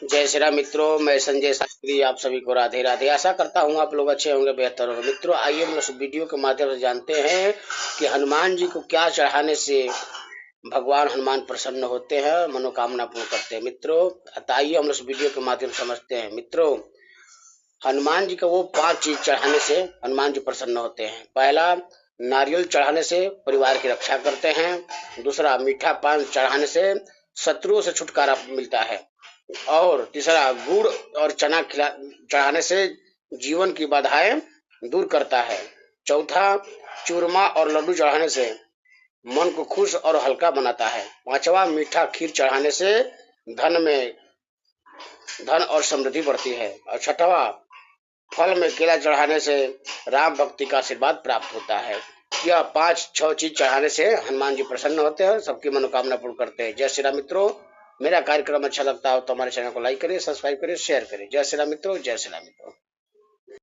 जय श्री राम मित्रों, मैं संजय शास्त्री आप सभी को राधे राधे। आशा करता हूँ आप लोग अच्छे होंगे, बेहतर होंगे। मित्रों, आइए हम इस वीडियो के माध्यम से जानते हैं कि हनुमान जी को क्या चढ़ाने से भगवान हनुमान प्रसन्न होते हैं, मनोकामना पूर्ण करते हैं। मित्रों, आइए हम इस वीडियो के माध्यम से समझते हैं। मित्रों, हनुमान जी का वो 5 चीज चढ़ाने से हनुमान जी प्रसन्न होते हैं। पहला, नारियल चढ़ाने से परिवार की रक्षा करते हैं। दूसरा, मीठा पान चढ़ाने से शत्रुओं से छुटकारा मिलता है। और तीसरा, गुड़ और चना खिला चढ़ाने से जीवन की बाधाएं दूर करता है। चौथा, चूरमा और लड्डू चढ़ाने से मन को खुश और हल्का बनाता है। पांचवा, मीठा खीर चढ़ाने से धन और समृद्धि बढ़ती है। और छठवा, फल में केला चढ़ाने से राम भक्ति का आशीर्वाद प्राप्त होता है। यह 5-6 चीज चढ़ाने से हनुमान जी प्रसन्न होते हैं, सबकी मनोकामना पूर्ण करते हैं। जय श्री राम मित्रों, मेरा कार्यक्रम अच्छा लगता हो तो हमारे चैनल को लाइक करिए, सब्सक्राइब करिए, शेयर करिए। जय श्री राम मित्रों, जय श्री राम मित्रों।